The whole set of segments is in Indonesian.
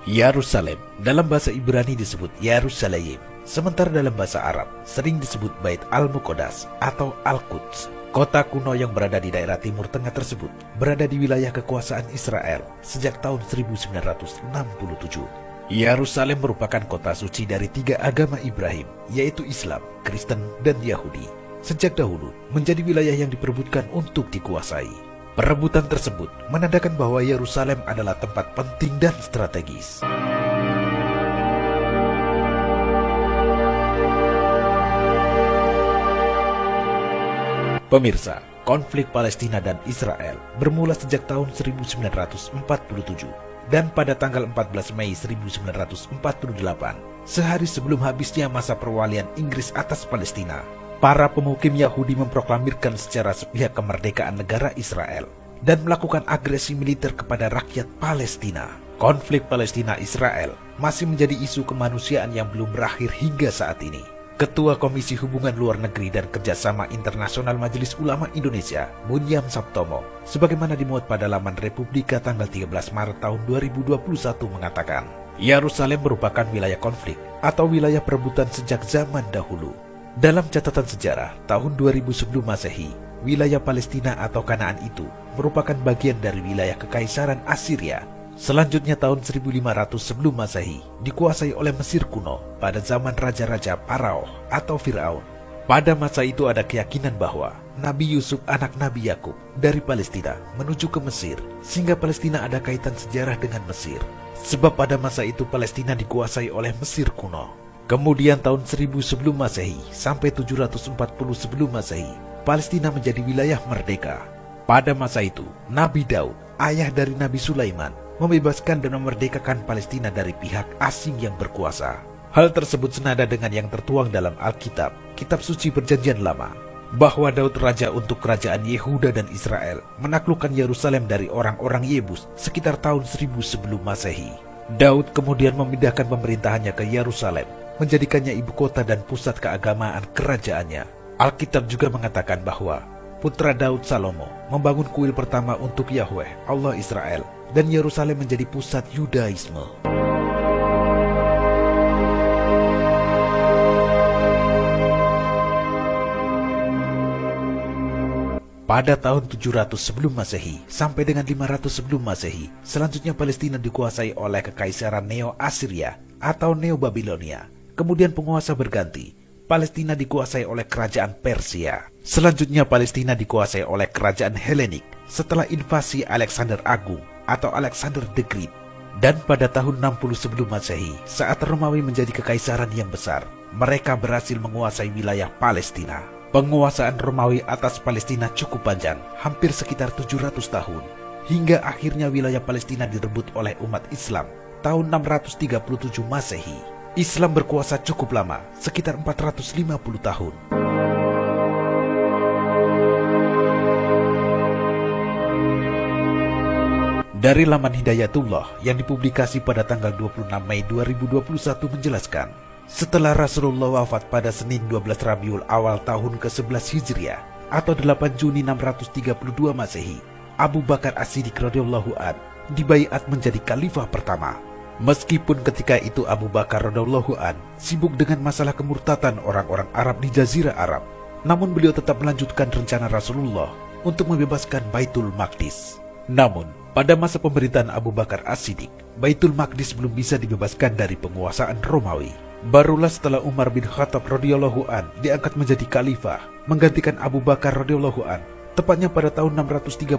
Yerusalem dalam bahasa Ibrani disebut Yerusalem, sementara dalam bahasa Arab sering disebut Bait Al-Muqaddas atau Al-Quds. Kota kuno yang berada di daerah timur tengah tersebut berada di wilayah kekuasaan Israel sejak tahun 1967. Yerusalem merupakan kota suci dari tiga agama Ibrahim, yaitu Islam, Kristen, dan Yahudi. Sejak dahulu menjadi wilayah yang diperebutkan untuk dikuasai. Perebutan tersebut menandakan bahwa Yerusalem adalah tempat penting dan strategis. Pemirsa, konflik Palestina dan Israel bermula sejak tahun 1947 dan pada tanggal 14 Mei 1948, sehari sebelum habisnya masa perwalian Inggris atas Palestina, para pemukim Yahudi memproklamirkan secara sepihak kemerdekaan negara Israel dan melakukan agresi militer kepada rakyat Palestina. Konflik Palestina-Israel masih menjadi isu kemanusiaan yang belum berakhir hingga saat ini. Ketua Komisi Hubungan Luar Negeri dan Kerjasama Internasional Majelis Ulama Indonesia, Bunyam Sabtomo, sebagaimana dimuat pada laman Republika tanggal 13 Maret tahun 2021 mengatakan, Yerusalem merupakan wilayah konflik atau wilayah perebutan sejak zaman dahulu. Dalam catatan sejarah, tahun 2000 sebelum Masehi, wilayah Palestina atau Kanaan itu merupakan bagian dari wilayah Kekaisaran Assyria. Selanjutnya tahun 1500 sebelum Masehi, dikuasai oleh Mesir kuno pada zaman Raja-Raja Parao atau Fir'aun. Pada masa itu ada keyakinan bahwa Nabi Yusuf anak Nabi Yakub dari Palestina menuju ke Mesir, sehingga Palestina ada kaitan sejarah dengan Mesir. Sebab pada masa itu Palestina dikuasai oleh Mesir kuno. Kemudian tahun 1000 sebelum Masehi sampai 740 sebelum Masehi, Palestina menjadi wilayah merdeka. Pada masa itu, Nabi Daud, ayah dari Nabi Sulaiman, membebaskan dan memerdekakan Palestina dari pihak asing yang berkuasa. Hal tersebut senada dengan yang tertuang dalam Alkitab, Kitab Suci Perjanjian Lama, bahwa Daud raja untuk kerajaan Yehuda dan Israel menaklukkan Yerusalem dari orang-orang Yebus sekitar tahun 1000 sebelum Masehi. Daud kemudian memindahkan pemerintahannya ke Yerusalem, menjadikannya ibu kota dan pusat keagamaan kerajaannya. Alkitab juga mengatakan bahwa putra Daud Salomo membangun kuil pertama untuk Yahweh, Allah Israel, dan Yerusalem menjadi pusat Yudaisme. Pada tahun 700 sebelum Masehi sampai dengan 500 sebelum Masehi, selanjutnya Palestina dikuasai oleh Kekaisaran Neo-Assyria atau Neo-Babilonia. Kemudian penguasa berganti. Palestina dikuasai oleh kerajaan Persia. Selanjutnya Palestina dikuasai oleh kerajaan Helenik setelah invasi Alexander Agung atau Alexander the Great. Dan pada tahun 60 sebelum Masehi, saat Romawi menjadi kekaisaran yang besar, mereka berhasil menguasai wilayah Palestina. Penguasaan Romawi atas Palestina cukup panjang, hampir sekitar 700 tahun, hingga akhirnya wilayah Palestina direbut oleh umat Islam tahun 637 Masehi. Islam berkuasa cukup lama, sekitar 450 tahun. Dari laman Hidayatullah yang dipublikasi pada tanggal 26 Mei 2021 menjelaskan, setelah Rasulullah wafat pada Senin 12 Rabiul Awal tahun ke-11 Hijriah atau 8 Juni 632 Masehi, Abu Bakar As-Siddiq radhiyallahu an dibaiat menjadi khalifah pertama. Meskipun ketika itu Abu Bakar radhiyallahu an sibuk dengan masalah kemurtatan orang-orang Arab di Jazirah Arab, namun beliau tetap melanjutkan rencana Rasulullah untuk membebaskan Baitul Maqdis. Namun, pada masa pemerintahan Abu Bakar As-Siddiq, Baitul Maqdis belum bisa dibebaskan dari penguasaan Romawi. Barulah setelah Umar bin Khattab radhiyallahu an diangkat menjadi khalifah, menggantikan Abu Bakar radhiyallahu an, tepatnya pada tahun 638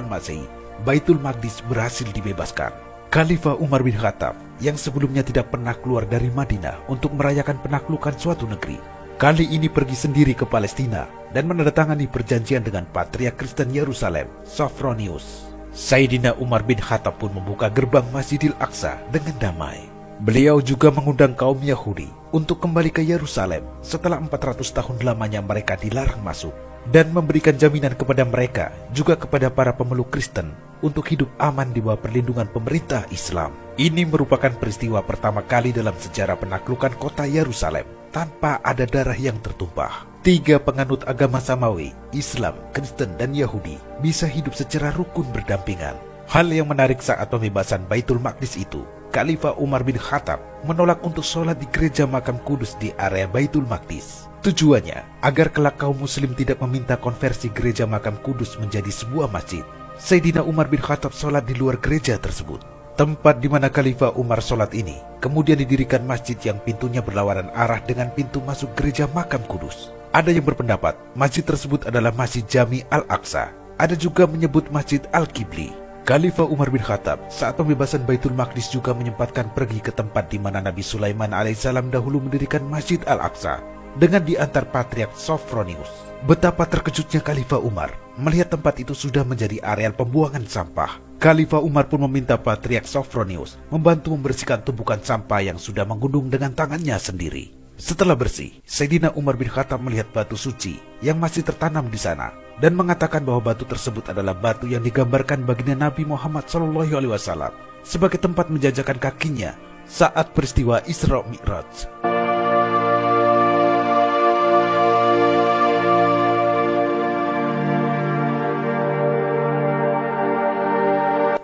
Masehi, Baitul Maqdis berhasil dibebaskan. Khalifah Umar bin Khattab yang sebelumnya tidak pernah keluar dari Madinah untuk merayakan penaklukan suatu negeri, kali ini pergi sendiri ke Palestina dan menandatangani perjanjian dengan Patriark Kristen Yerusalem, Sophronius. Sayyidina Umar bin Khattab pun membuka gerbang Masjidil Aqsa dengan damai. Beliau juga mengundang kaum Yahudi untuk kembali ke Yerusalem setelah 400 tahun lamanya mereka dilarang masuk, dan memberikan jaminan kepada mereka, juga kepada para pemeluk Kristen, untuk hidup aman di bawah perlindungan pemerintah Islam. Ini merupakan peristiwa pertama kali dalam sejarah penaklukan kota Yerusalem tanpa ada darah yang tertumpah. Tiga penganut agama samawi, Islam, Kristen, dan Yahudi bisa hidup secara rukun berdampingan. Hal yang menarik saat pembebasan Baitul Maqdis itu, Khalifah Umar bin Khattab menolak untuk sholat di gereja makam Kudus di area Baitul Maqdis. Tujuannya agar kelak kaum muslim tidak meminta konversi gereja makam Kudus menjadi sebuah masjid. Sayyidina Umar bin Khattab sholat di luar gereja tersebut. Tempat di mana Khalifah Umar sholat ini kemudian didirikan masjid yang pintunya berlawanan arah dengan pintu masuk gereja makam Kudus. Ada yang berpendapat masjid tersebut adalah Masjid Jami Al-Aqsa. Ada juga menyebut Masjid Al-Qibli. Khalifah Umar bin Khattab saat pembebasan Baitul Maqdis juga menyempatkan pergi ke tempat di mana Nabi Sulaiman alaihissalam dahulu mendirikan Masjid Al-Aqsa dengan diantar Patriark Sophronius. Betapa terkejutnya Khalifah Umar melihat tempat itu sudah menjadi areal pembuangan sampah. Khalifah Umar pun meminta Patriark Sophronius membantu membersihkan tumpukan sampah yang sudah menggunung dengan tangannya sendiri. Setelah bersih, Sayyidina Umar bin Khattab melihat batu suci yang masih tertanam di sana dan mengatakan bahwa batu tersebut adalah batu yang digambarkan baginda Nabi Muhammad SAW sebagai tempat menjajakan kakinya saat peristiwa Isra Mi'raj.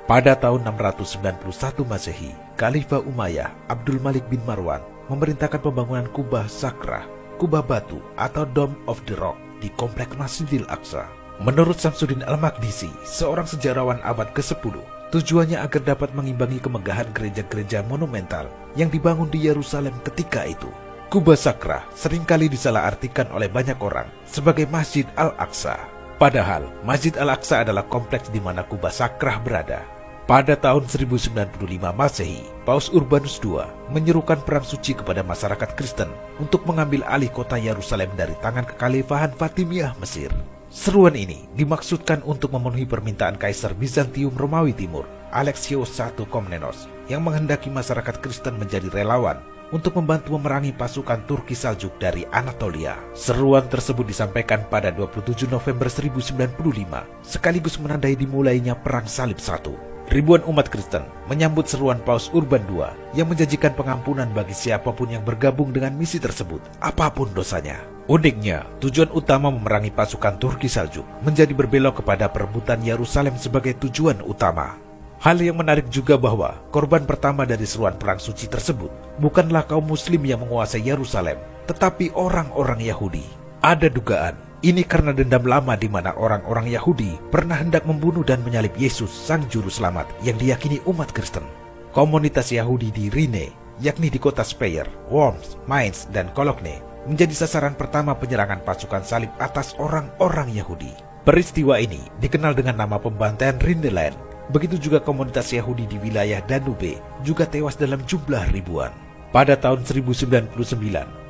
Pada tahun 691 Masehi, Khalifah Umayyah Abdul Malik bin Marwan memerintahkan pembangunan kubah sakrah, kubah batu atau Dome of the Rock di komplek Masjidil Aqsa. Menurut Samsuddin Al-Maqdisi, seorang sejarawan abad ke-10, tujuannya agar dapat mengimbangi kemegahan gereja-gereja monumental yang dibangun di Yerusalem ketika itu. Kubah sakrah seringkali disalahartikan oleh banyak orang sebagai Masjid Al-Aqsa. Padahal Masjid Al-Aqsa adalah kompleks di mana kubah sakrah berada. Pada tahun 1095 Masehi, Paus Urbanus II menyerukan perang suci kepada masyarakat Kristen untuk mengambil alih kota Yerusalem dari tangan kekhalifahan Fatimiyah Mesir. Seruan ini dimaksudkan untuk memenuhi permintaan Kaisar Bizantium Romawi Timur, Alexios I Komnenos, yang menghendaki masyarakat Kristen menjadi relawan untuk membantu memerangi pasukan Turki Saljuk dari Anatolia. Seruan tersebut disampaikan pada 27 November 1095, sekaligus menandai dimulainya Perang Salib I. Ribuan umat Kristen menyambut seruan Paus Urban II yang menjanjikan pengampunan bagi siapapun yang bergabung dengan misi tersebut, apapun dosanya. Uniknya, tujuan utama memerangi pasukan Turki Saljuk menjadi berbelok kepada perebutan Yerusalem sebagai tujuan utama. Hal yang menarik juga bahwa korban pertama dari seruan perang suci tersebut bukanlah kaum muslim yang menguasai Yerusalem, tetapi orang-orang Yahudi. Ada dugaan ini karena dendam lama di mana orang-orang Yahudi pernah hendak membunuh dan menyalib Yesus, sang juru selamat yang diyakini umat Kristen. Komunitas Yahudi di Rhine, yakni di kota Speyer, Worms, Mainz, dan Cologne, menjadi sasaran pertama penyerangan pasukan salib atas orang-orang Yahudi. Peristiwa ini dikenal dengan nama pembantaian Rhineland. Begitu juga komunitas Yahudi di wilayah Danube juga tewas dalam jumlah ribuan. Pada tahun 1099,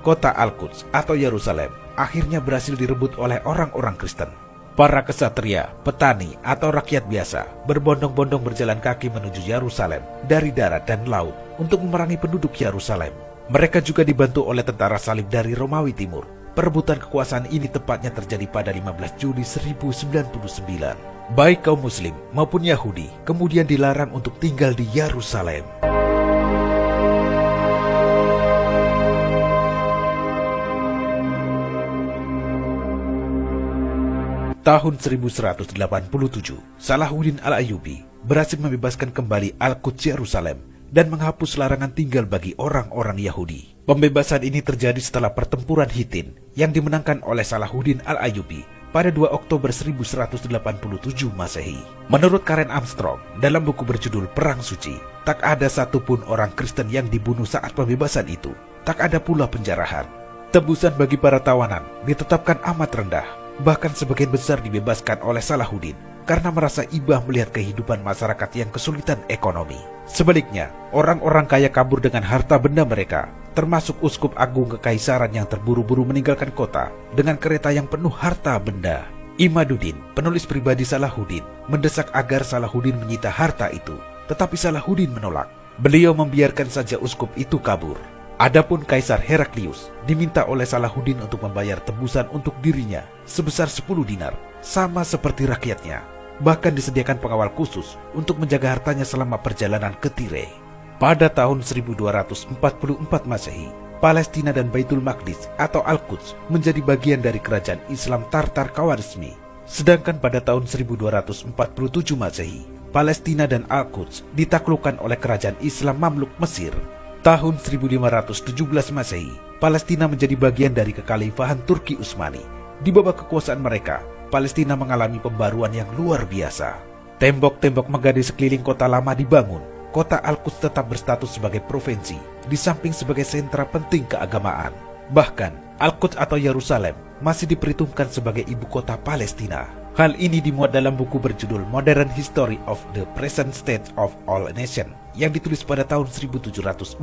kota Al-Quds atau Yerusalem akhirnya berhasil direbut oleh orang-orang Kristen. Para kesatria, petani, atau rakyat biasa berbondong-bondong berjalan kaki menuju Yerusalem dari darat dan laut untuk memerangi penduduk Yerusalem. Mereka juga dibantu oleh tentara salib dari Romawi Timur. Perebutan kekuasaan ini tepatnya terjadi pada 15 Juli 1099. Baik kaum Muslim maupun Yahudi kemudian dilarang untuk tinggal di Yerusalem. Tahun 1187, Salahuddin Al-Ayyubi berhasil membebaskan kembali Al-Quds Yerusalem dan menghapus larangan tinggal bagi orang-orang Yahudi. Pembebasan ini terjadi setelah pertempuran Hittin yang dimenangkan oleh Salahuddin Al-Ayyubi pada 2 Oktober 1187 Masehi. Menurut Karen Armstrong, dalam buku berjudul Perang Suci, tak ada satupun orang Kristen yang dibunuh saat pembebasan itu. Tak ada pula penjarahan. Tebusan bagi para tawanan ditetapkan amat rendah. Bahkan sebagian besar dibebaskan oleh Salahuddin karena merasa ibah melihat kehidupan masyarakat yang kesulitan ekonomi. Sebaliknya, orang-orang kaya kabur dengan harta benda mereka, termasuk uskup agung kekaisaran yang terburu-buru meninggalkan kota dengan kereta yang penuh harta benda. Imaduddin, penulis pribadi Salahuddin, mendesak agar Salahuddin menyita harta itu, tetapi Salahuddin menolak. Beliau membiarkan saja uskup itu kabur. Adapun Kaisar Heraklius diminta oleh Salahuddin untuk membayar tebusan untuk dirinya sebesar 10 dinar, sama seperti rakyatnya. Bahkan disediakan pengawal khusus untuk menjaga hartanya selama perjalanan ke Tire. Pada tahun 1244 Masehi, Palestina dan Baitul Maqdis atau Al-Quds menjadi bagian dari kerajaan Islam Tartar Khawarizmi. Sedangkan pada tahun 1247 Masehi, Palestina dan Al-Quds ditaklukkan oleh kerajaan Islam Mamluk Mesir. Tahun 1517 Masehi, Palestina menjadi bagian dari kekhalifahan Turki Utsmani. Di bawah kekuasaan mereka, Palestina mengalami pembaruan yang luar biasa. Tembok-tembok megah di sekeliling kota lama dibangun. Kota Al-Quds tetap berstatus sebagai provinsi, di samping sebagai sentra penting keagamaan. Bahkan, Al-Quds atau Yerusalem masih diperhitungkan sebagai ibu kota Palestina. Hal ini dimuat dalam buku berjudul Modern History of the Present State of All Nations yang ditulis pada tahun 1744.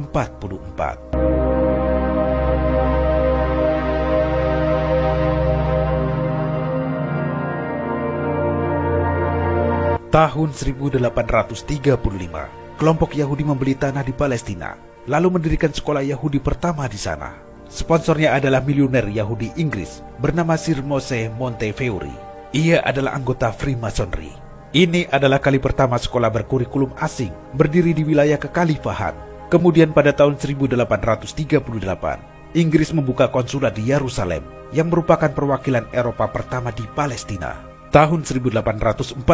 Tahun 1835, kelompok Yahudi membeli tanah di Palestina, lalu mendirikan sekolah Yahudi pertama di sana. Sponsornya adalah miliuner Yahudi Inggris bernama Sir Moshe Montefiore. Ia adalah anggota Freemasonry. Ini adalah kali pertama sekolah berkurikulum asing berdiri di wilayah kekhalifahan. Kemudian pada tahun 1838, Inggris membuka konsulat di Yerusalem yang merupakan perwakilan Eropa pertama di Palestina. Tahun 1849,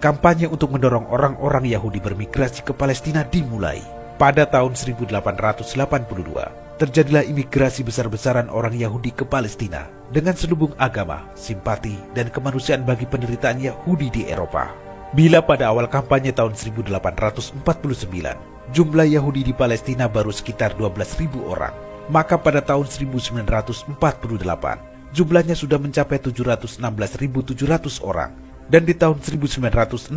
kampanye untuk mendorong orang-orang Yahudi bermigrasi ke Palestina dimulai. Pada tahun 1882, terjadilah imigrasi besar-besaran orang Yahudi ke Palestina dengan selubung agama, simpati, dan kemanusiaan bagi penderitaan Yahudi di Eropa. Bila pada awal kampanye tahun 1849, jumlah Yahudi di Palestina baru sekitar 12.000 orang, maka pada tahun 1948, jumlahnya sudah mencapai 716.700 orang, dan di tahun 1964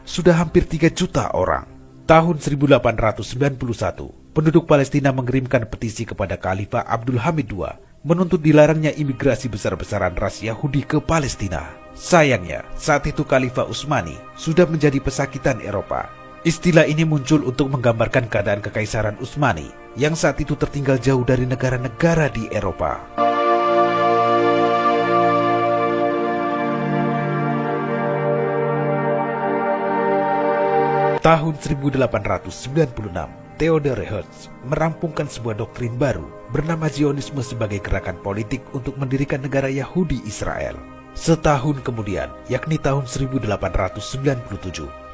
sudah hampir 3 juta orang. Tahun 1891, penduduk Palestina mengirimkan petisi kepada Khalifah Abdul Hamid II menuntut dilarangnya imigrasi besar-besaran ras Yahudi ke Palestina. Sayangnya, saat itu Khalifah Utsmani sudah menjadi pesakitan Eropa. Istilah ini muncul untuk menggambarkan keadaan Kekaisaran Utsmani yang saat itu tertinggal jauh dari negara-negara di Eropa. Tahun 1896, Theodor Herzl merampungkan sebuah doktrin baru bernama Zionisme sebagai gerakan politik untuk mendirikan negara Yahudi Israel. Setahun kemudian, yakni tahun 1897,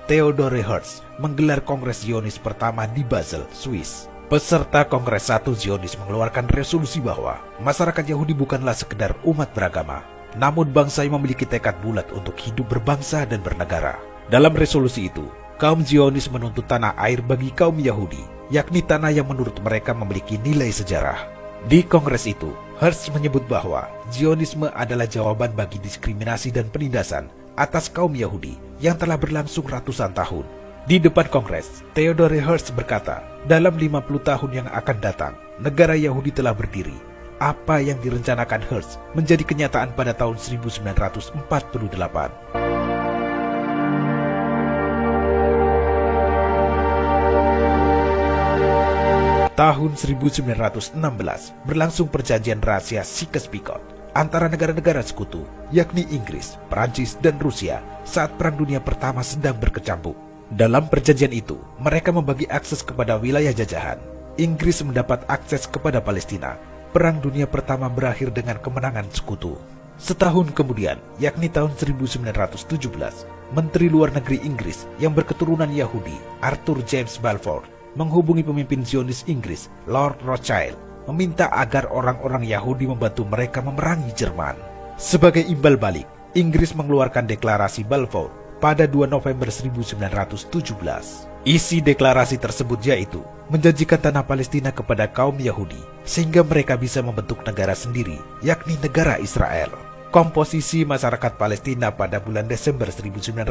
Theodor Herzl menggelar Kongres Zionis pertama di Basel, Swiss. Peserta Kongres 1 Zionis mengeluarkan resolusi bahwa masyarakat Yahudi bukanlah sekedar umat beragama, namun bangsa yang memiliki tekad bulat untuk hidup berbangsa dan bernegara. Dalam resolusi itu, kaum Zionis menuntut tanah air bagi kaum Yahudi, yakni tanah yang menurut mereka memiliki nilai sejarah. Di kongres itu, Herzl menyebut bahwa Zionisme adalah jawaban bagi diskriminasi dan penindasan atas kaum Yahudi yang telah berlangsung ratusan tahun. Di depan kongres, Theodor Herzl berkata, dalam 50 tahun yang akan datang, negara Yahudi telah berdiri. Apa yang direncanakan Herzl menjadi kenyataan pada tahun 1948. Tahun 1916 berlangsung perjanjian rahasia Sykes-Picot antara negara-negara sekutu, yakni Inggris, Prancis, dan Rusia saat Perang Dunia Pertama sedang berkecamuk. Dalam perjanjian itu, mereka membagi akses kepada wilayah jajahan. Inggris mendapat akses kepada Palestina. Perang Dunia Pertama berakhir dengan kemenangan sekutu. Setahun kemudian, yakni tahun 1917, Menteri Luar Negeri Inggris yang berketurunan Yahudi, Arthur James Balfour, menghubungi pemimpin Zionis Inggris, Lord Rothschild, meminta agar orang-orang Yahudi membantu mereka memerangi Jerman. Sebagai imbal balik, Inggris mengeluarkan deklarasi Balfour pada 2 November 1917. Isi deklarasi tersebut yaitu menjanjikan tanah Palestina kepada kaum Yahudi sehingga mereka bisa membentuk negara sendiri, yakni negara Israel. Komposisi masyarakat Palestina pada bulan Desember 1918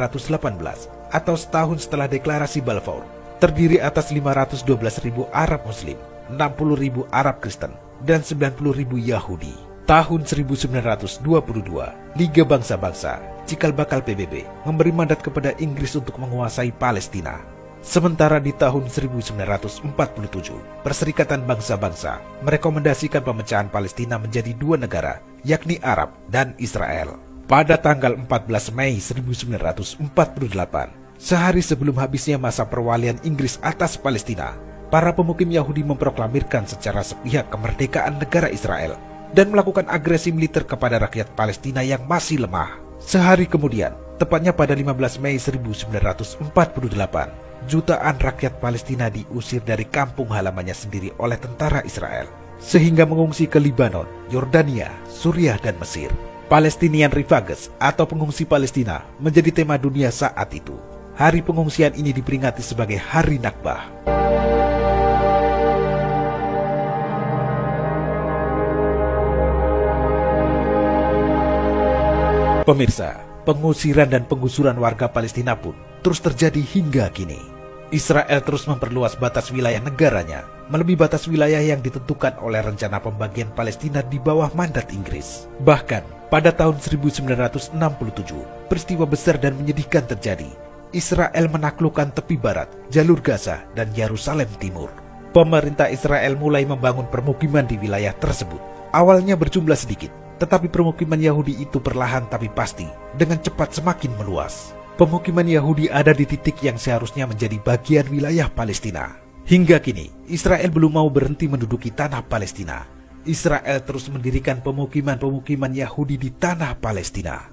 atau setahun setelah deklarasi Balfour terdiri atas 512.000 Arab Muslim, 60.000 Arab Kristen, dan 90.000 Yahudi. Tahun 1922, Liga Bangsa-Bangsa, cikal bakal PBB, memberi mandat kepada Inggris untuk menguasai Palestina. Sementara di tahun 1947, Perserikatan Bangsa-Bangsa merekomendasikan pemecahan Palestina menjadi 2 negara, yakni Arab dan Israel. Pada tanggal 14 Mei 1948, sehari sebelum habisnya masa perwalian Inggris atas Palestina, para pemukim Yahudi memproklamirkan secara sepihak kemerdekaan negara Israel dan melakukan agresi militer kepada rakyat Palestina yang masih lemah. Sehari kemudian, Tepatnya pada 15 Mei 1948, jutaan rakyat Palestina diusir dari kampung halamannya sendiri oleh tentara Israel, sehingga mengungsi ke Lebanon, Yordania, Suriah, dan Mesir. Palestinian Refugees atau pengungsi Palestina menjadi tema dunia saat itu. Hari pengungsian ini diperingati sebagai Hari Nakbah. Pemirsa, pengusiran dan penggusuran warga Palestina pun terus terjadi hingga kini. Israel terus memperluas batas wilayah negaranya, melebihi batas wilayah yang ditentukan oleh rencana pembagian Palestina di bawah mandat Inggris. Bahkan, pada tahun 1967, peristiwa besar dan menyedihkan terjadi. Israel menaklukkan tepi barat, jalur Gaza, dan Yerusalem Timur. Pemerintah Israel mulai membangun permukiman di wilayah tersebut. Awalnya berjumlah sedikit, tetapi permukiman Yahudi itu perlahan tapi pasti dengan cepat semakin meluas. Pemukiman Yahudi ada di titik yang seharusnya menjadi bagian wilayah Palestina. Hingga kini, Israel belum mau berhenti menduduki tanah Palestina. Israel terus mendirikan pemukiman-pemukiman Yahudi di tanah Palestina.